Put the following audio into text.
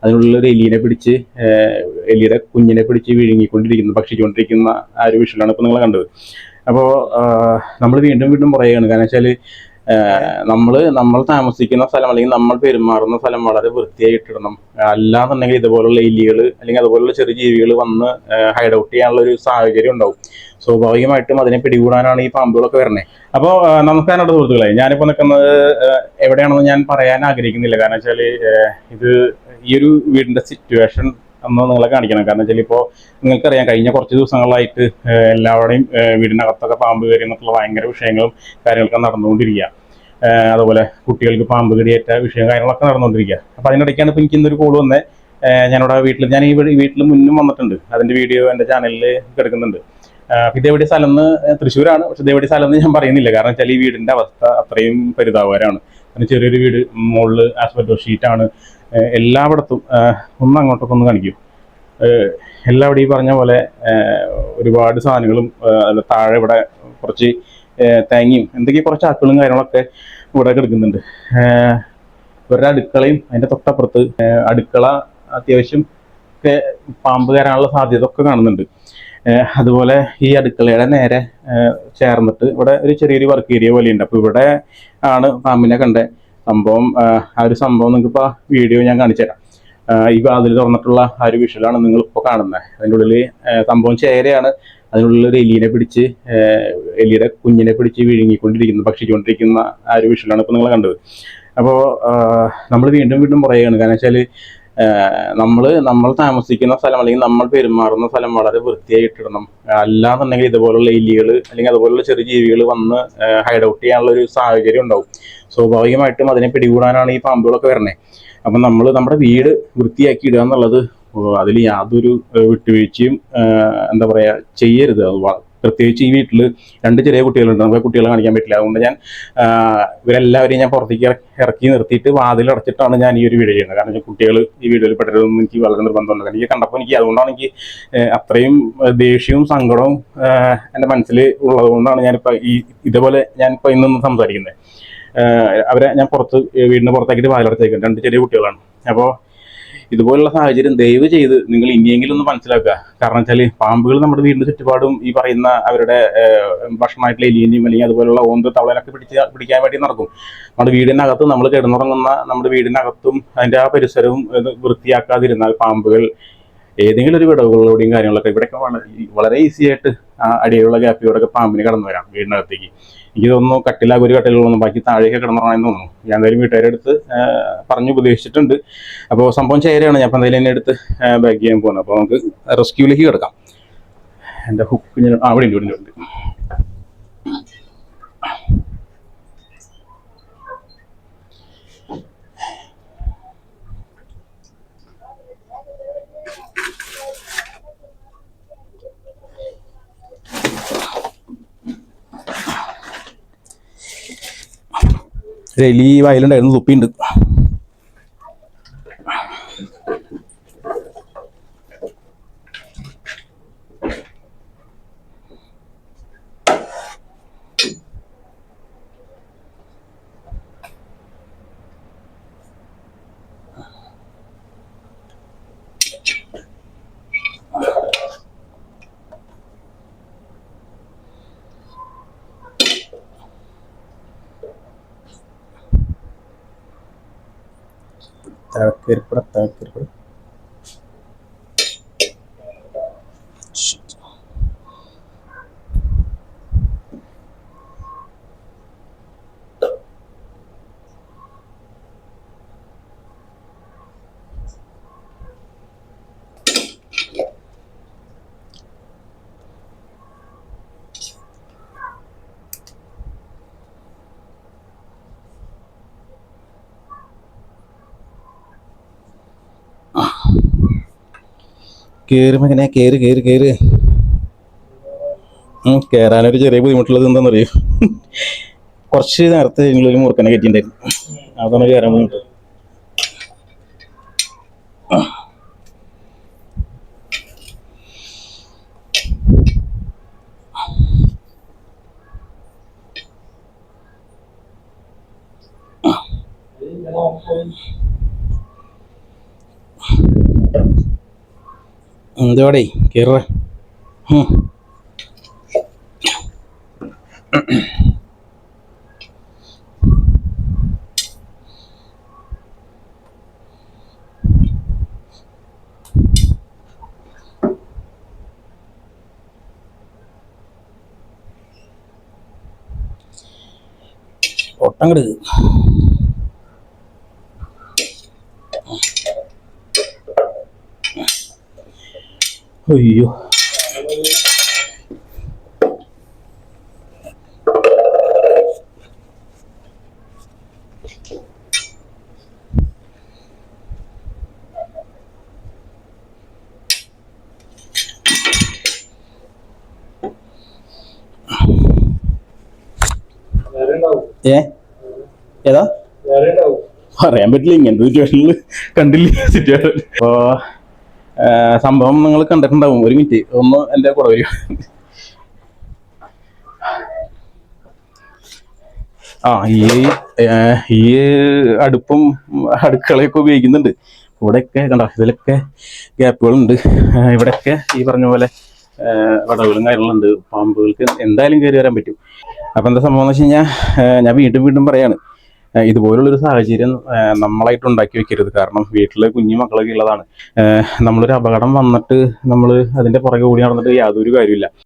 അതിനുള്ള ഒരു എലിയെ പിടിച്ച് എലിയുടെ കുഞ്ഞിനെ പിടിച്ച് വിഴുങ്ങിക്കൊണ്ടിരിക്കുന്ന ഭക്ഷിച്ചുകൊണ്ടിരിക്കുന്ന ആ ഒരു വിഷയമാണ് ഇപ്പോൾ നിങ്ങൾ കണ്ടത്. അപ്പോൾ നമ്മൾ വീണ്ടും വീണ്ടും പറയുകയാണ്. കാരണം വെച്ചാൽ നമ്മൾ താമസിക്കുന്ന സ്ഥലം അല്ലെങ്കിൽ നമ്മൾ പെരുമാറുന്ന സ്ഥലം വളരെ വൃത്തിയായിട്ടിടണം. അല്ലാന്നുണ്ടെങ്കിൽ ഇതുപോലുള്ള എലികൾ അല്ലെങ്കിൽ അതുപോലുള്ള ചെറിയ ജീവികൾ വന്ന് ഹൈഡ് ഔട്ട് ചെയ്യാനുള്ള ഒരു സാഹചര്യം ഉണ്ടാവും. സ്വാഭാവികമായിട്ടും അതിനെ പിടികൂടാനാണ് ഈ പാമ്പുകളൊക്കെ വരണേ. അപ്പോൾ നമസ്കാരം സുഹൃത്തുക്കളെ, ഞാനിപ്പോൾ നിൽക്കുന്നത് എവിടെയാണെന്ന് ഞാൻ പറയാൻ ആഗ്രഹിക്കുന്നില്ല. കാരണം വെച്ചാൽ ഇത് ഈ ഒരു വീടിന്റെ സിറ്റുവേഷൻ ഒന്ന് നിങ്ങളെ കാണിക്കണം. കാരണം വെച്ചാൽ ഇപ്പോൾ നിങ്ങൾക്കറിയാം, കഴിഞ്ഞ കുറച്ച് ദിവസങ്ങളായിട്ട് എല്ലാവരുടെയും വീടിനകത്തൊക്കെ പാമ്പ് കയറി എന്നൊക്കെയുള്ള ഭയങ്കര വിഷയങ്ങളും കാര്യങ്ങളൊക്കെ നടന്നുകൊണ്ടിരിക്കുക. അതുപോലെ കുട്ടികൾക്ക് പാമ്പ് കടിയേറ്റ വിഷയം കാര്യങ്ങളൊക്കെ നടന്നുകൊണ്ടിരിക്കുക. അപ്പോൾ അതിനിടയ്ക്കാണ് ഇപ്പോൾ എനിക്ക് ഇന്നൊരു കോൾ വന്നത്. ഞാനിവിടെ ഞാൻ ഈ വീട്ടിൽ മുന്നും വന്നിട്ടുണ്ട്. അതിൻ്റെ വീഡിയോ എൻ്റെ ചാനലിൽ കിടക്കുന്നുണ്ട്. ഇതെവിടെ സ്ഥലം എന്ന് തൃശ്ശൂരാണ്. പക്ഷെ ഇതെവിടെ സ്ഥലം എന്ന് ഞാൻ പറയുന്നില്ല. കാരണം വെച്ചാൽ ഈ വീടിൻ്റെ അവസ്ഥ അത്രയും പരിതാപകരമാണ്. അതിന് ചെറിയൊരു വീട്, മുകളിൽ ആസ്പെറ്റോ ഷീറ്റാണ്. എല്ലായിടത്തും ഒന്ന് അങ്ങോട്ടൊക്കെ ഒന്ന് കാണിക്കും. എല്ലാവിടെ ഈ പറഞ്ഞ പോലെ ഒരുപാട് സാധനങ്ങളും താഴെ ഇവിടെ കുറച്ച് തേങ്ങയും എന്തൊക്കെയോ കുറച്ച് ആക്കളും കാര്യങ്ങളൊക്കെ ഇവിടെ കിടക്കുന്നുണ്ട്. ഇവരുടെ അടുക്കളയും അതിൻ്റെ തൊട്ടപ്പുറത്ത് അടുക്കള അത്യാവശ്യം ഒക്കെ പാമ്പ് കയറാനുള്ള സാധ്യത ഒക്കെ കാണുന്നുണ്ട്. അതുപോലെ ഈ അടുക്കളയുടെ നേരെ ചേർന്നിട്ട് ഇവിടെ ഒരു ചെറിയൊരു വർക്ക് ഏരിയ പോലെയുണ്ട്. അപ്പോൾ ഇവിടെ ആണ് പാമ്പിനെ കണ്ട സംഭവം. ആ ഒരു സംഭവം നിങ്ങൾക്കിപ്പോൾ വീഡിയോ ഞാൻ കാണിച്ചു തരാം. ഈ വാതിൽ തുറന്നിട്ടുള്ള ആ ഒരു വിഷ്വലാണ് നിങ്ങളിപ്പോൾ കാണുന്നത്. അതിൻ്റെ ഉള്ളിൽ സംഭവം ചേരയാണ്. അതിനുള്ളിൽ ഒരു എലിയെ പിടിച്ച് എലിയുടെ കുഞ്ഞിനെ പിടിച്ച് വിഴുങ്ങിക്കൊണ്ടിരിക്കുന്ന ഭക്ഷിച്ചുകൊണ്ടിരിക്കുന്ന ആ ഒരു വിഷ്വലാണ് ഇപ്പോൾ നിങ്ങൾ കണ്ടത്. അപ്പോൾ നമ്മൾ വീണ്ടും വീണ്ടും പറയുകയാണ്. കാരണം വെച്ചാൽ നമ്മൾ താമസിക്കുന്ന സ്ഥലം അല്ലെങ്കിൽ നമ്മൾ പെരുമാറുന്ന സ്ഥലം വളരെ വൃത്തിയായിട്ടിടണം. അല്ലാന്നുണ്ടെങ്കിൽ ഇതുപോലുള്ള എലികൾ അല്ലെങ്കിൽ അതുപോലുള്ള ചെറിയ ജീവികൾ വന്ന് ഹൈഡ് ഔട്ട് ചെയ്യാനുള്ള ഒരു സാഹചര്യം ഉണ്ടാവും. സ്വാഭാവികമായിട്ടും അതിനെ പിടികൂടാനാണ് ഈ പാമ്പുകളൊക്കെ വരണേ. അപ്പം നമ്മൾ നമ്മുടെ വീട് വൃത്തിയാക്കി ഇടുക എന്നുള്ളത് അതിൽ യാതൊരു വിട്ടുവീഴ്ചയും എന്താ പറയുക ചെയ്യരുത്. പ്രത്യേകിച്ച് ഈ വീട്ടിൽ 2 ചെറിയ കുട്ടികളുണ്ട്. നമുക്ക് കുട്ടികളെ കാണിക്കാൻ പറ്റില്ല. അതുകൊണ്ട് ഞാൻ ഇവരെല്ലാവരെയും ഞാൻ പുറത്തേക്ക് ഇറക്കി നിർത്തിയിട്ട് വാതിലടച്ചിട്ടാണ് ഞാൻ ഈ ഒരു വീഡിയോ ചെയ്യുന്നത്. കാരണം കുട്ടികൾ ഈ വീഡിയോയിൽ പെട്ടതൊന്നും എനിക്ക് വളരെ നിർബന്ധമുണ്ട്. കാരണം എനിക്ക് കണ്ടപ്പോൾ അതുകൊണ്ടാണ് എനിക്ക് അത്രയും ദേഷ്യവും സങ്കടവും എൻ്റെ മനസ്സിൽ ഉള്ളത് കൊണ്ടാണ് ഞാനിപ്പോൾ ഇതേപോലെ ഞാനിപ്പോൾ ഇന്നൊന്ന് സംസാരിക്കുന്നത്. അവരെ ഞാൻ വീടിന് പുറത്താക്കിയിട്ട് വാതിലടച്ചേക്കും. 2 ചെറിയ കുട്ടികളാണ്. അപ്പോൾ ഇതുപോലുള്ള സാഹചര്യം ദയവ് ചെയ്ത് നിങ്ങൾ ഇനിയെങ്കിലും ഒന്ന് മനസ്സിലാക്കുക. കാരണം വെച്ചാൽ പാമ്പുകൾ നമ്മുടെ വീടിന്റെ ചുറ്റുപാടും ഈ പറയുന്ന അവരുടെ ഭക്ഷണമായിട്ടുള്ള എലിയനെയും അല്ലെങ്കിൽ അതുപോലുള്ള ഓന്ത് തവളനൊക്കെ പിടിക്കാൻ വേണ്ടി നടക്കും. നമ്മുടെ വീടിനകത്ത് നമ്മൾ കിടന്നുറങ്ങുന്ന നമ്മുടെ വീടിനകത്തും അതിൻ്റെ ആ പരിസരവും വൃത്തിയാക്കാതിരുന്നാൽ പാമ്പുകൾ ഏതെങ്കിലും ഒരു വിടവുകളിലൂടെയും കാര്യങ്ങളൊക്കെ ഇവിടെയൊക്കെ വളരെ ഈസി ആയിട്ട് അടിയിലുള്ള ഗ്യാപ്പിലൂടെയൊക്കെ പാമ്പിന് കടന്നു വരാം വീടിനകത്തേക്ക്. എനിക്ക് തോന്നുന്നു ഒരു കട്ടിലുകളൊന്നും ബാക്കി താഴേക്ക് കിടന്നുറങ്ങാൻ തോന്നുന്നു. ഞാൻ എന്തായാലും വീട്ടുകാരുടെ അടുത്ത് പറഞ്ഞു ഉപദേശിച്ചിട്ടുണ്ട്. അപ്പോൾ സംഭവം ചേരയാണ്. ഞാൻ അപ്പം എന്തായാലും എന്നെ അടുത്ത് ബാക്ക് ചെയ്യാൻ പോകുന്നത്. അപ്പോൾ നമുക്ക് റെസ്ക്യൂലേക്ക് കിടക്കാം. എൻ്റെ ഹുക്ക് ഞാൻ അവിടെ ഉണ്ട്. എലി വയലുണ്ടായിരുന്നു, തുപ്പിയുണ്ട്. താഴേക്ക് കയറുമ്പോൾ ഇങ്ങനെ കയറാനൊരു ചെറിയ ബുദ്ധിമുട്ടുള്ളത് എന്താണെന്നറിയോ? കുറച്ച് നേരത്തെ നിങ്ങളൊരു മുറുക്കനെ കയറ്റിണ്ടായിരുന്നു. അതാണ് കയറാൻ ബുദ്ധിമുട്ട്. എന്തോടെ കയറ ഒട്ടങ്ങട് അയ്യോ ഏതാ പറയാൻ പറ്റില്ല ഇങ്ങനത്തെ സിറ്റുവേഷനിൽ കണ്ടില്ല സിറ്റുവേഷൻ. അപ്പോ സംഭവം നിങ്ങൾ കണ്ടിട്ടുണ്ടാവും. ഒരു മിനിറ്റ് ഒന്ന് എൻ്റെ കൂടെ വരും. ഈ അടുപ്പും അടുക്കളയൊക്കെ ഉപയോഗിക്കുന്നുണ്ട്. ഇവിടെയൊക്കെ കണ്ടോ, ഇതിലൊക്കെ ഗ്യാപ്പുകളുണ്ട്. ഇവിടെയൊക്കെ ഈ പറഞ്ഞ പോലെ വടവുകളും കാര്യങ്ങളുണ്ട്. പാമ്പുകൾക്ക് എന്തായാലും കയറി വരാൻ പറ്റും. അപ്പം എന്താ സംഭവം എന്ന് വെച്ച് കഴിഞ്ഞാൽ, ഞാൻ വീണ്ടും പറയാണ്, ഇതുപോലുള്ളൊരു സാഹചര്യം നമ്മളായിട്ട് ഉണ്ടാക്കി വെക്കരുത്. കാരണം വീട്ടിൽ കുഞ്ഞു മക്കളൊക്കെ ഉള്ളതാണ്. നമ്മളൊരു അപകടം വന്നിട്ട് നമ്മൾ അതിൻ്റെ പുറകെ ഓടി നടന്നിട്ട് യാതൊരു കാര്യമില്ല.